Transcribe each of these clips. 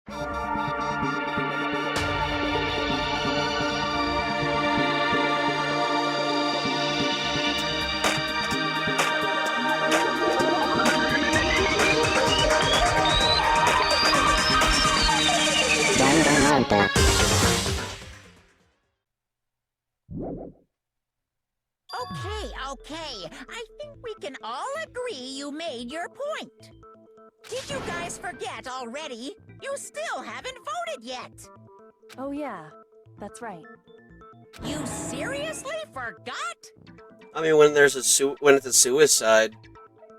Danganronpa. Okay. I think we can all agree you made your point. Did you guys forget already? You still haven't voted yet. Oh yeah, that's right. You seriously forgot? I mean, when it's a suicide,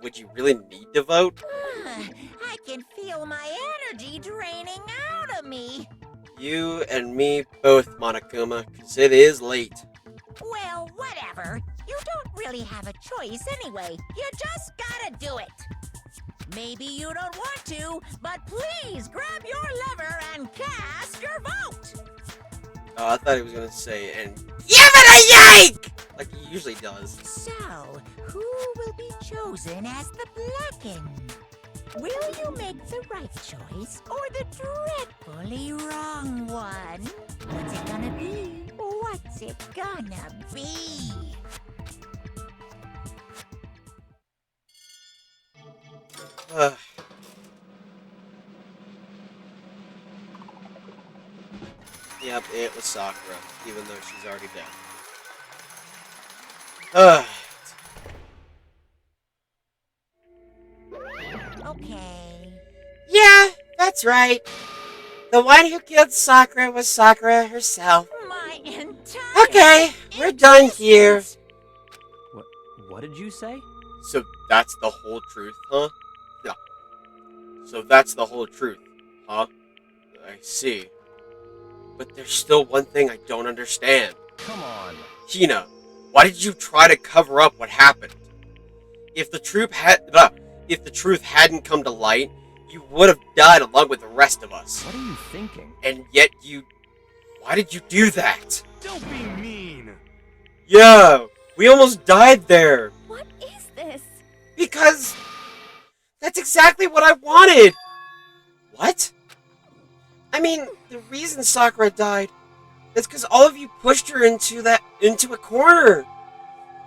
would you really need to vote? I can feel my energy draining out of me. You and me both, Monokuma, because it is late. Well, whatever. You don't really have a choice anyway. You just gotta do it. Maybe you don't want to, but please grab your lever and cast your vote. Oh, I thought he was gonna say, and give it a yank! Like he usually does. So, who will be chosen as the Blackened? Will you make the right choice or the dreadfully wrong one? What's it gonna be? What's it gonna be? Yep, it was Sakura, even though she's already dead. Okay. Yeah, that's right. The one who killed Sakura was Sakura herself. My entire... Okay, we're done here. What did you say? So that's the whole truth, huh? Yeah. So that's the whole truth, huh? I see. But there's still one thing I don't understand. Come on. Hina, why did you try to cover up what happened? If the truth hadn't come to light, you would have died along with the rest of us. What are you thinking? And yet why did you do that? Don't be mean. Yeah, we almost died there. What is this? Because that's exactly what I wanted. What? I mean, the reason Sakura died is because all of you pushed her into a corner.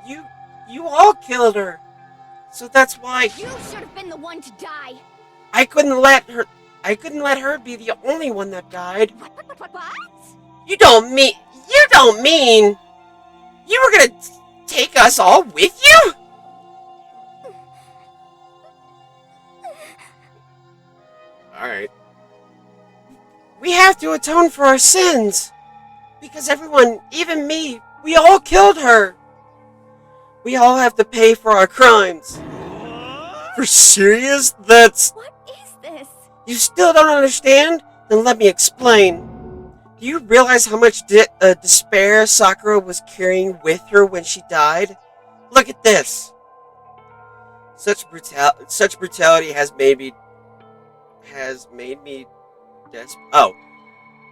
You all killed her. So that's why You should have been the one to die. I couldn't let her be the only one that died. What? You don't mean you were gonna take us all with you? Alright. We have to atone for our sins. Because everyone, even me, we all killed her. We all have to pay for our crimes. For serious? That's... What is this? You still don't understand? Then let me explain. Do you realize how much despair Sakura was carrying with her when she died? Look at this. Such brutality has made me desperate. Oh,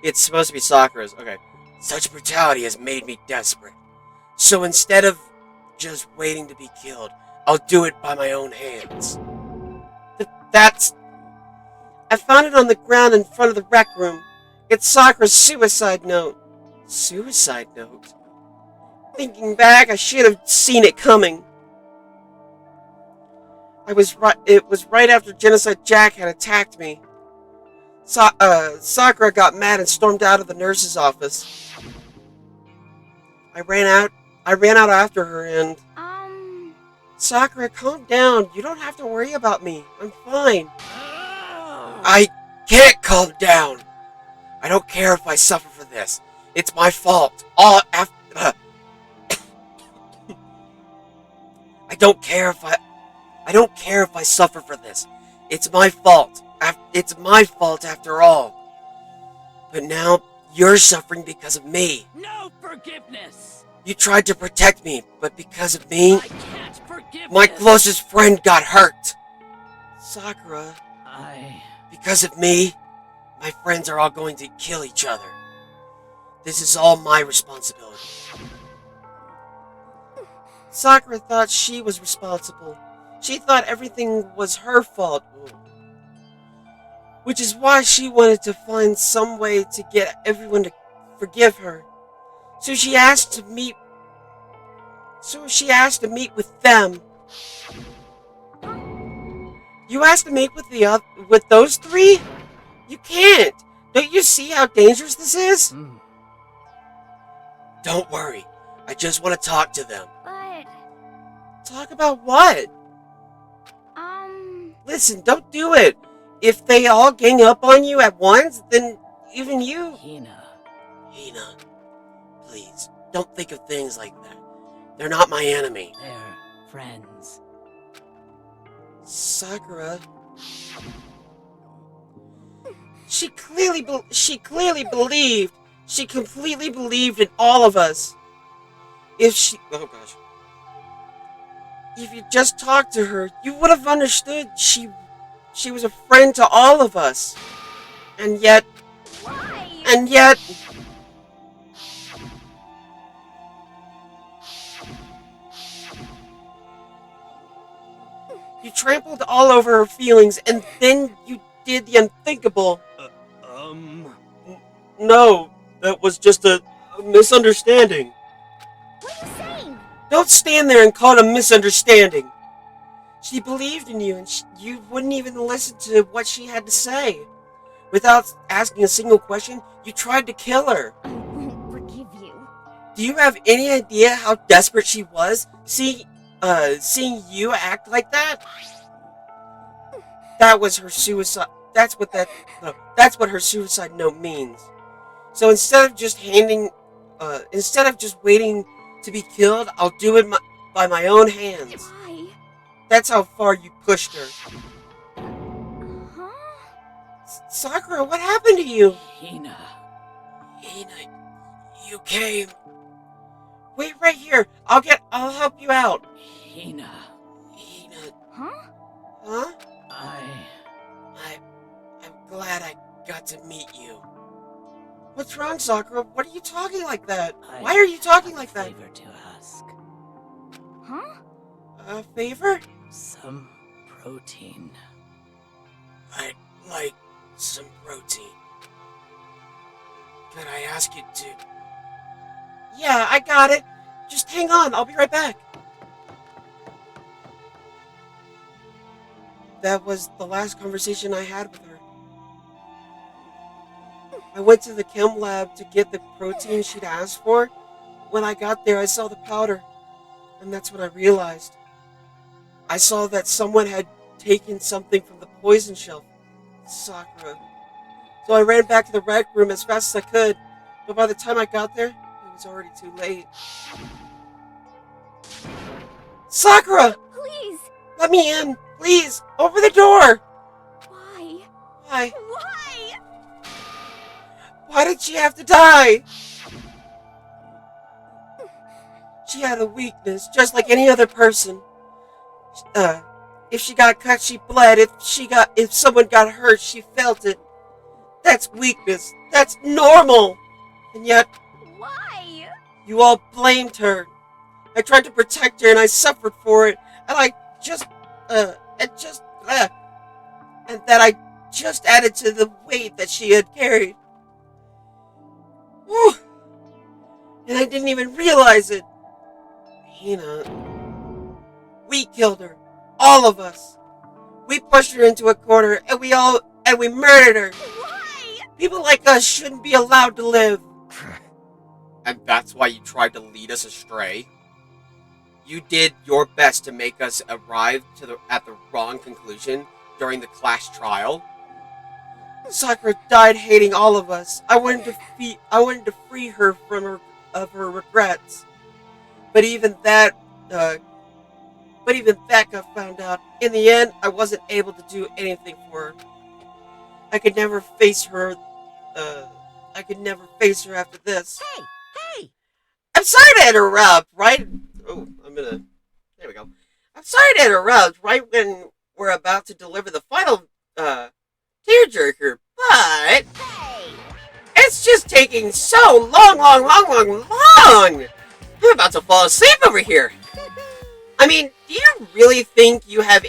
it's supposed to be Sakura's. Okay. Such brutality has made me desperate. So instead of just waiting to be killed, I'll do it by my own hands. I found it on the ground in front of the rec room. It's Sakura's suicide note. Suicide note? Thinking back, I should have seen it coming. It was right after Genocide Jack had attacked me. Sakura got mad and stormed out of the nurse's office. I ran out after her and... Sakura, calm down. You don't have to worry about me. I'm fine. I can't calm down. I don't care if I suffer for this. It's my fault. I don't care if I suffer for this. It's my fault. It's my fault after all. But now you're suffering because of me. No forgiveness. You tried to protect me, but because of me, I can't forgive my this. closest friend got hurt. Sakura, I... because of me, my friends are all going to kill each other. This is all my responsibility. Sakura thought she was responsible. She thought everything was her fault. which is why she wanted to find some way to get everyone to forgive her. So she asked to meet with them. You asked to meet with those three? You can't. Don't you see how dangerous this is? Don't worry. I just want to talk to them. But... Talk about what? Listen, don't do it. If they all gang up on you at once, then even you... Hina, please, don't think of things like that. They're not my enemy. They're friends. Sakura... She completely believed in all of us. Oh gosh. If you just talked to her, you would have understood she was a friend to all of us. And yet... Why? You trampled all over her feelings, and then you did the unthinkable. No, that was just a misunderstanding. What are you saying? Don't stand there and call it a misunderstanding. She believed in you, and you wouldn't even listen to what she had to say. Without asking a single question, you tried to kill her. I won't forgive you. Do you have any idea how desperate she was? Seeing you act like that? That was her suicide. That's what her suicide note means. So instead of just waiting to be killed, I'll do it by my own hands. Why? That's how far you pushed her. Huh? Sakura, what happened to you? Hina, you came. Wait right here. I'll help you out. Hina. Huh? Huh? I'm glad I got to meet you. What's wrong, Sakura? What are you talking like that? Why are you talking like that? favor to ask. Huh? A favor? Some protein. I'd like some protein. Can I ask you to... Yeah, I got it. Just hang on. I'll be right back. That was the last conversation I had with her. I went to the chem lab to get the protein she'd asked for. When I got there, I saw the powder. And that's when I realized. I saw that someone had taken something from the poison shelf. Sakura. So I ran back to the rec room as fast as I could. But by the time I got there, it was already too late. Sakura! Please! Let me in! Please! Open the door! Why? Why? Why? Why did she have to die? She had a weakness, just like any other person. If she got cut, she bled. If someone got hurt, she felt it. That's weakness. That's normal. And yet, Why? you all blamed her. I tried to protect her, and I suffered for it. And that I just added to the weight that she had carried. Whew. And I didn't even realize it. Hina. We killed her. All of us. We pushed her into a corner, and we murdered her. Why? People like us shouldn't be allowed to live. And that's why you tried to lead us astray? You did your best to make us arrive at the wrong conclusion during the class trial? Sakura died hating all of us. I wanted to free her of her regrets. But even that got found out. In the end, I wasn't able to do anything for her. I could never face her after this. Hey! I'm sorry to interrupt, right? Oh, there we go. I'm sorry to interrupt right when we're about to deliver the final, tearjerker, but... Hey! It's just taking so long! I'm about to fall asleep over here. I mean, do you really think you have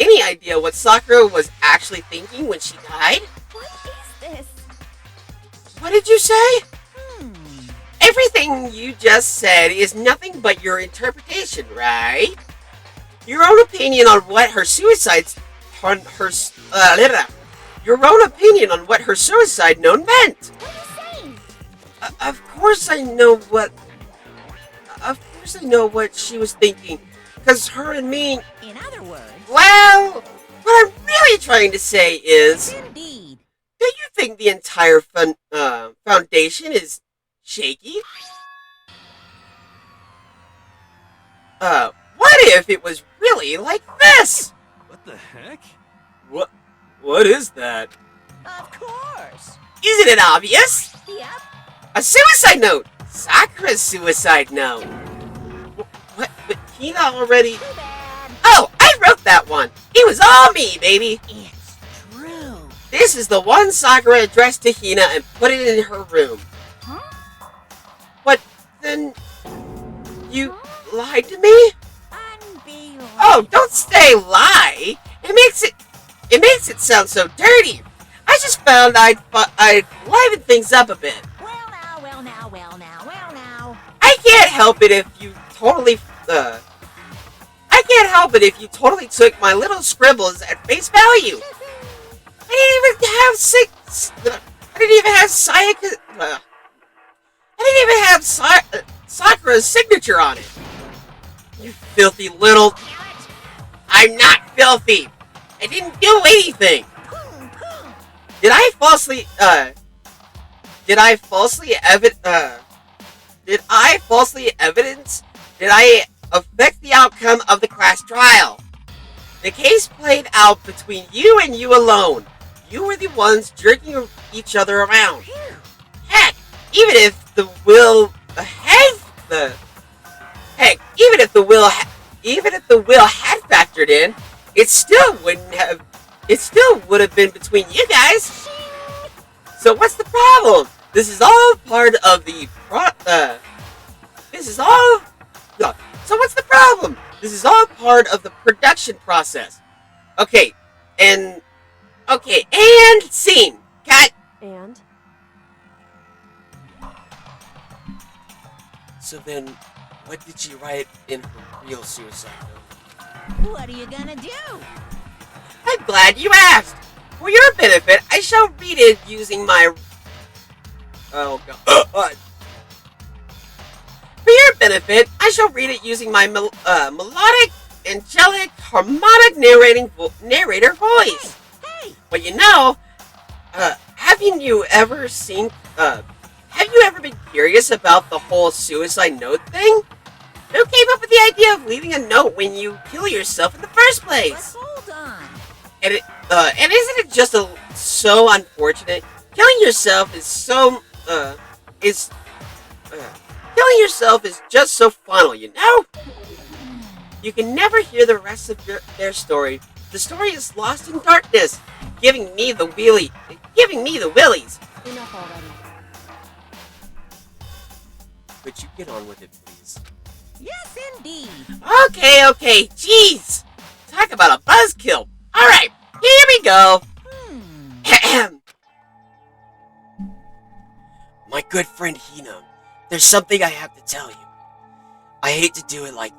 any idea what Sakura was actually thinking when she died? What is this? What did you say? Hmm. Everything you just said is nothing but your interpretation, right? Your own opinion on what her your own opinion on what her suicide note meant. What are you saying? Of course I know what. Of course I know what she was thinking, because her and me. In other words, Well, what I'm really trying to say is, indeed. do you think the entire foundation is shaky? What if it was really like this? What the heck? What is that? Of course. Isn't it obvious? Yep. A suicide note! Sakura's suicide note! What? But Hina already... Too bad. Oh, I wrote that one! It was all me, baby! It's true. This is the one Sakura addressed to Hina and put it in her room. Huh? What? Then... You lied to me? Unbelievable. Oh, don't say lie! It makes it sound so dirty! I just found I'd liven things up a bit. Well now. I can't help it if you totally took my little scribbles at face value. I didn't even have Sakura's signature on it. You filthy little... I'm not filthy. I didn't do anything. Did I falsely affect the outcome of the class trial? The case played out between you and you alone. You were the ones jerking each other around. Heck, even if the will had factored in, it still would have been between you guys. So what's the problem? This is all part of the So what's the problem? This is all part of the production process. Okay, and scene. Cut. And? So then, what did she write in her real suicide note? What are you gonna do? I'm glad you asked. For your benefit, I shall read it using my... Oh, God. For your benefit, I shall read it using my melodic, angelic, harmonic narrator voice. Hey! Well, you know, have you ever been curious about the whole suicide note thing? Who came up with the idea of leaving a note when you kill yourself in the first But place? hold on. And isn't it just so unfortunate? Killing yourself is just so final, you know? You can never hear the rest of their story. The story is lost in darkness, giving me the willies. Enough already. Would you get on with it, please? Yes, indeed. Okay, jeez. Talk about a buzzkill. Alright, here we go. My good friend Hina, there's something I have to tell you. I hate to do it like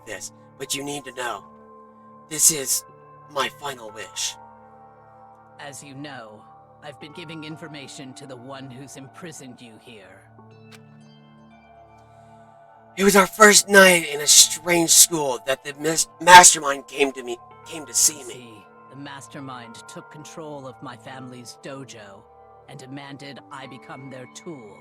this, but you need to know. This is my final wish. As you know, I've been giving information to the one who's imprisoned you here. It was our first night in a strange school that the mastermind came to see me. See, the mastermind took control of my family's dojo and demanded I become their tool.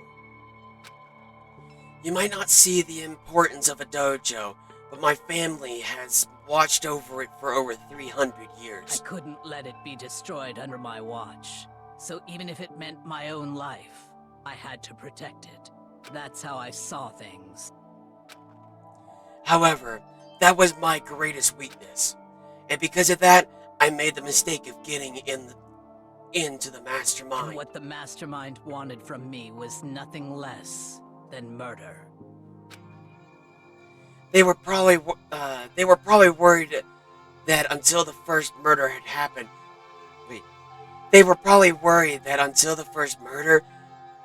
You might not see the importance of a dojo, but my family has watched over it for over 300 I years. couldn't let it be destroyed under my watch, so even if it meant my own life, I had to protect it. That's how I saw things. However, that was my greatest weakness, and because of that, I made the mistake of getting into the mastermind. And what the mastermind wanted from me was nothing less than murder. They were probably worried that until the first murder had happened... Wait. They were probably worried that until the first murder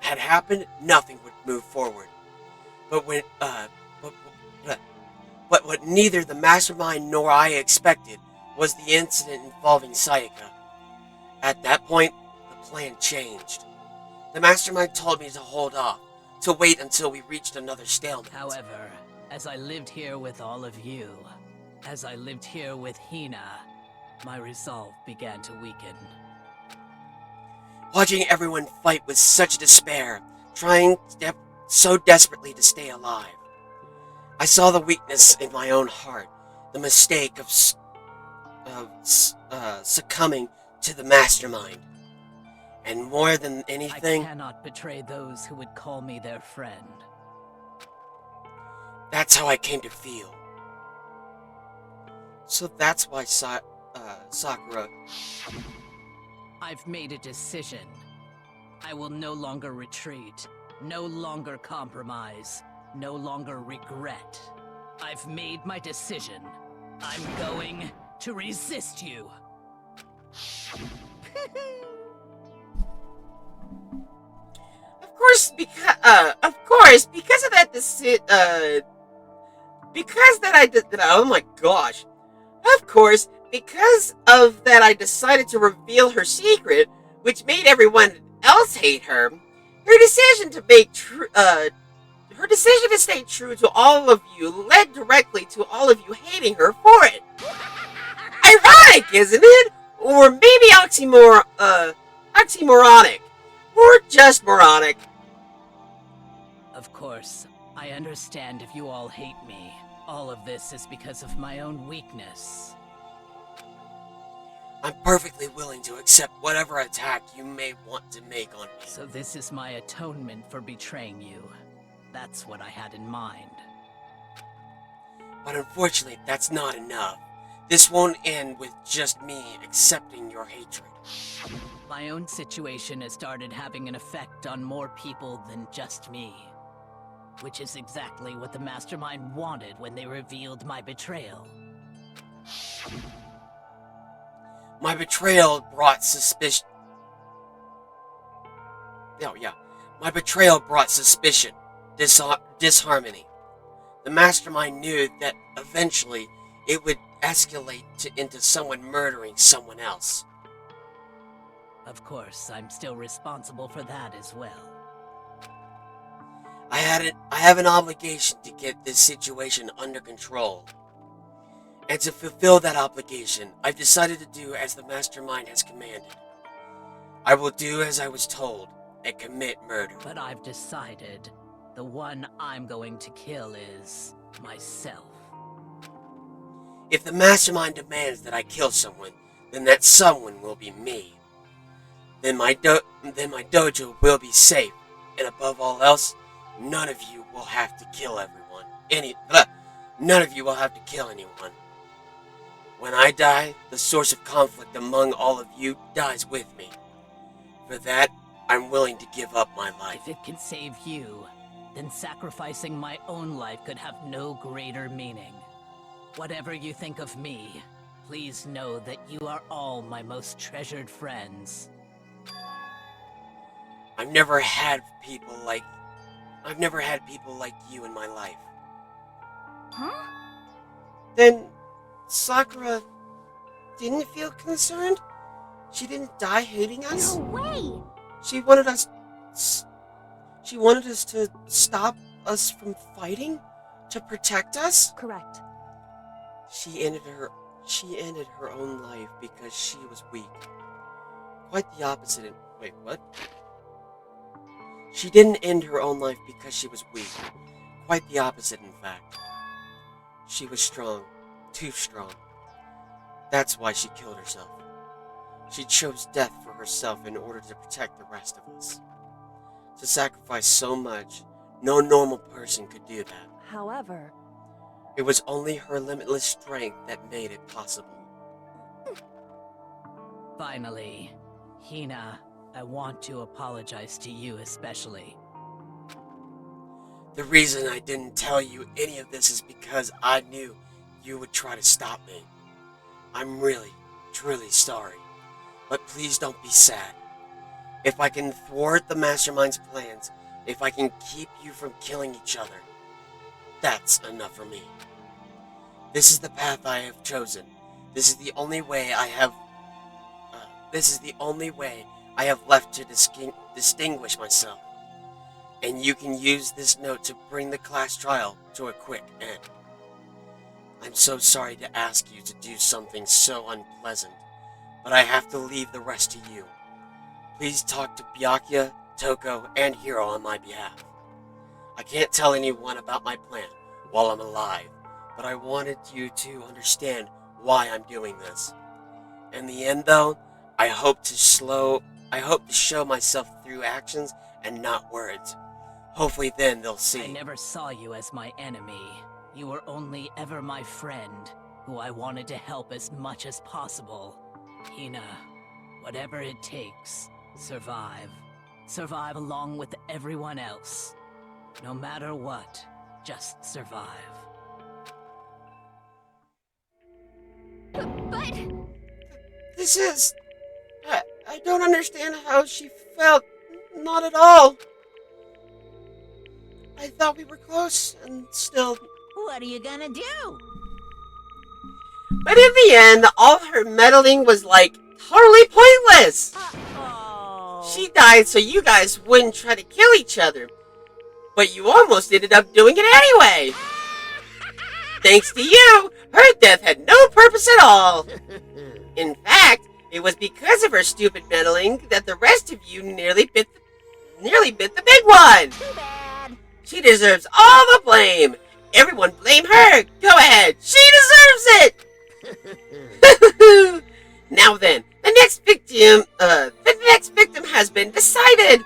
had happened, nothing would move forward. But when, but what neither the mastermind nor I expected was the incident involving Sayaka. At that point, the plan changed. The mastermind told me to hold off, to wait until we reached another stalemate. However, as I lived here with all of you, as I lived here with Hina, my resolve began to weaken. Watching everyone fight with such despair, trying so desperately to stay alive. I saw the weakness in my own heart, the mistake of succumbing to the mastermind. And more than anything... I cannot betray those who would call me their friend. That's how I came to feel. So that's why Sakura... I've made a decision. I will no longer retreat, no longer compromise, no longer regret. I've made my decision. I'm going to resist you. Of course, because of that oh my gosh. Of course, because of that I decided to reveal her secret, which made everyone else hate her. Her decision to stay true to all of you led directly to all of you hating her for it. Ironic, isn't it? Or maybe oxymoronic. Or just moronic. Of course, I understand if you all hate me. All of this is because of my own weakness. I'm perfectly willing to accept whatever attack you may want to make on me. So this is my atonement for betraying you. That's what I had in mind. But unfortunately, that's not enough. This won't end with just me accepting your hatred. My own situation has started having an effect on more people than just me. Which is exactly what the mastermind wanted when they revealed my betrayal. My betrayal brought suspicion. Oh, yeah. My betrayal brought suspicion, disharmony. The mastermind knew that eventually it would escalate into someone murdering someone else. Of course, I'm still responsible for that as well. I have an obligation to get this situation under control. And to fulfill that obligation, I've decided to do as the mastermind has commanded. I will do as I was told and commit murder. But I've decided the one I'm going to kill is myself. If the mastermind demands that I kill someone, then that someone will be me. Then my dojo will be safe, and above all else, none of you will have to kill everyone. None of you will have to kill anyone. When I die, the source of conflict among all of you dies with me. For that, I'm willing to give up my life. If it can save you, then sacrificing my own life could have no greater meaning. Whatever you think of me, please know that you are all my most treasured friends. I've never had people like you in my life. Huh? Then Sakura didn't feel concerned? She didn't die hating us? No way! She wanted us to stop us from fighting? To protect us? Correct. She ended her own life because she was weak. Quite the opposite. Wait, what? She didn't end her own life because she was weak. Quite the opposite, in fact. She was strong. Too strong. That's why she killed herself. She chose death for herself in order to protect the rest of us. To sacrifice so much, no normal person could do that. However, it was only her limitless strength that made it possible. Finally, Hina, I want to apologize to you especially. The reason I didn't tell you any of this is because I knew you would try to stop me. I'm really, truly sorry. But please don't be sad. If I can thwart the mastermind's plans, if I can keep you from killing each other, that's enough for me. This is the path I have chosen. This is the only way I have left to distinguish myself. And you can use this note to bring the class trial to a quick end. I'm so sorry to ask you to do something so unpleasant, but I have to leave the rest to you. Please talk to Byakuya, Toko, and Hiro on my behalf. I can't tell anyone about my plan while I'm alive, but I wanted you to understand why I'm doing this. In the end, though, I hope to show myself through actions and not words. Hopefully then they'll see. I never saw you as my enemy. You were only ever my friend, who I wanted to help as much as possible. Hina, whatever it takes, survive. Survive along with everyone else. No matter what, just survive. But... This is... I don't understand how she felt. Not at all. I thought we were close, and still... What are you gonna do? But in the end, all her meddling was like totally pointless. Uh-oh. She died so you guys wouldn't try to kill each other. But you almost ended up doing it anyway. Thanks to you, her death had no purpose at all. In fact, it was because of her stupid meddling that the rest of you nearly bit the big one. Too bad. She deserves all the blame. Everyone blame her. Go ahead. She deserves it. Now then, the next victim has been decided.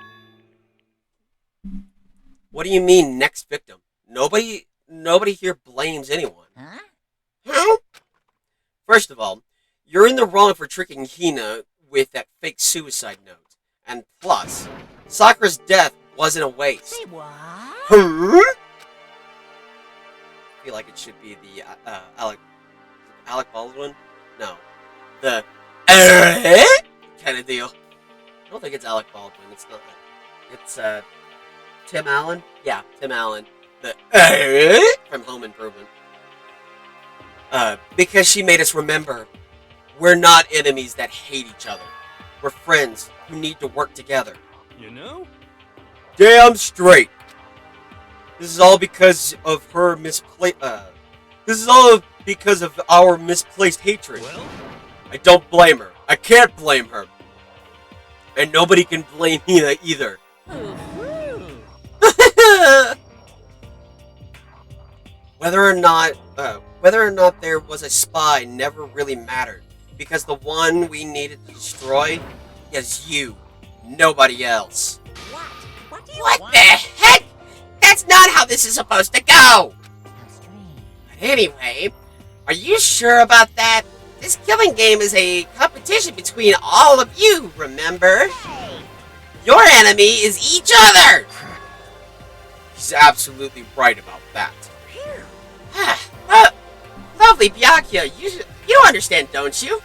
What do you mean, next victim? Nobody here blames anyone. Huh? Huh? First of all, you're in the wrong for tricking Hina with that fake suicide note. And plus, Sakura's death wasn't a waste. Say what? Huh? I feel like it should be the Alec Baldwin? No. The kind of deal. I don't think it's Alec Baldwin. It's not. It's Tim Allen? Yeah, Tim Allen. The from Home Improvement. Because she made us remember we're not enemies that hate each other. We're friends who need to work together. You know? Damn straight. This is all because of her misplaced. This is all because of our misplaced hatred. Well, I don't blame her. I can't blame her. And nobody can blame Hina either. Ooh. Whether or not there was a spy never really mattered, because the one we needed to destroy is you, nobody else. What? What do you What want? the heck? That's not how this is supposed to go. How strange. Anyway, are you sure about that? This killing game is a competition between all of you, remember? Hey. Your enemy is each other. He's absolutely right about that. Lovely Byakuya, you understand, don't you?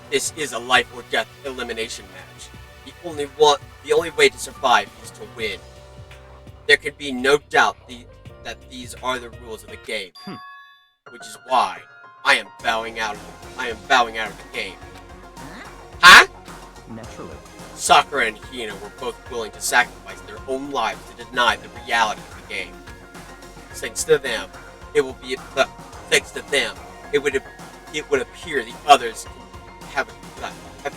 This is a life or death elimination match. The only way to survive is to win. There can be no doubt that these are the rules of the game. Which is why I am bowing out of the game. Huh? naturally. Sakura and Hina were both willing to sacrifice their own lives to deny the reality of the game. Thanks to them, it would appear the others have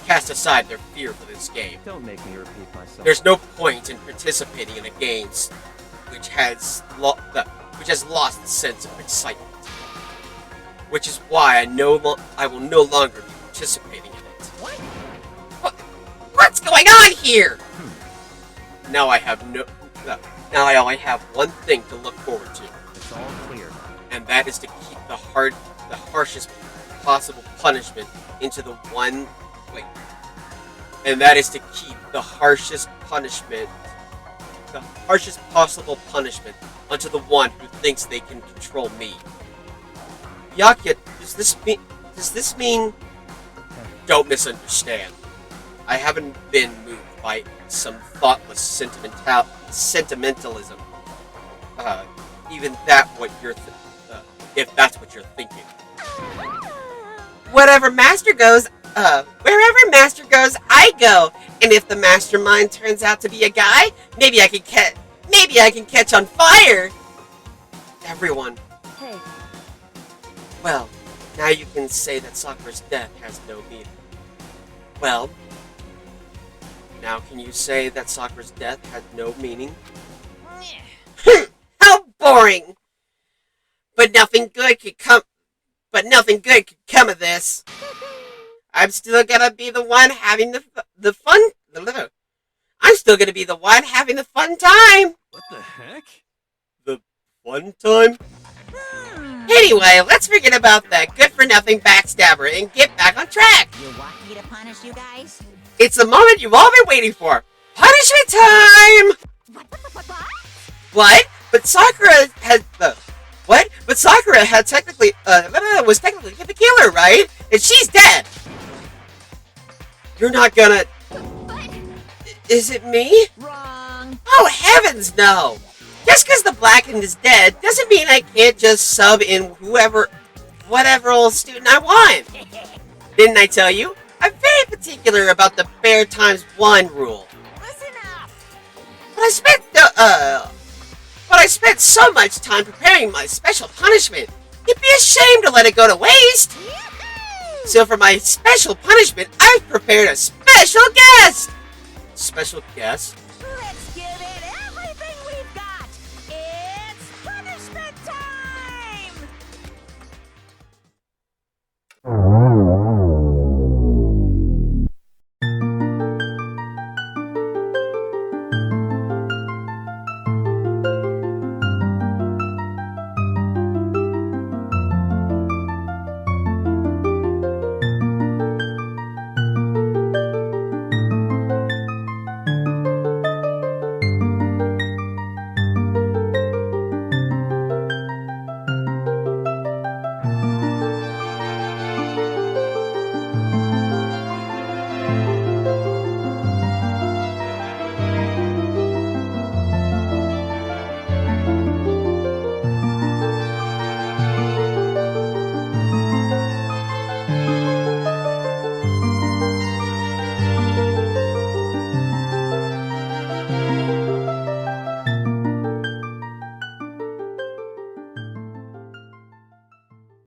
cast aside their fear for this game. Don't make me repeat myself. There's no point in participating in a game which has lost the sense of excitement. Which is why I will no longer be participating in it. What's going on here? Now I only have one thing to look forward to, It's all clear now. and that is to keep the harshest possible punishment into the one. Wait. And that is to keep the harshest possible punishment onto the one who thinks they can control me. Byakuya, does Does this mean... Don't misunderstand. I haven't been moved by some thoughtless sentimentalism. Even that what you're if that's what you're thinking. Wherever Master goes, I go. And if the mastermind turns out to be a guy, maybe I can catch on fire. Everyone. Hey, Well, now you can say that Sakura's death has no meaning. Well, now can you say that Sakura's death had no meaning? How boring. But nothing good could come of this. I'm still gonna be the one having the fun. I'm still gonna be the one having the fun time. What the heck? The fun time? Anyway, let's forget about that good-for-nothing backstabber and get back on track. You want me to punish you guys? It's the moment you've all been waiting for. Punishment time! What? But Sakura had what? But Sakura had technically was technically the killer, right? And she's dead. You're not gonna... Is it me? Wrong. Oh heavens, no! Just because the Blackened is dead doesn't mean I can't just sub in whatever old student I want. Didn't I tell you? I'm very particular about the bare times one rule. Listen up. But I spent so much time preparing my special punishment. It'd be a shame to let it go to waste. So for my special punishment, I've prepared a special guest. Special guest? Let's give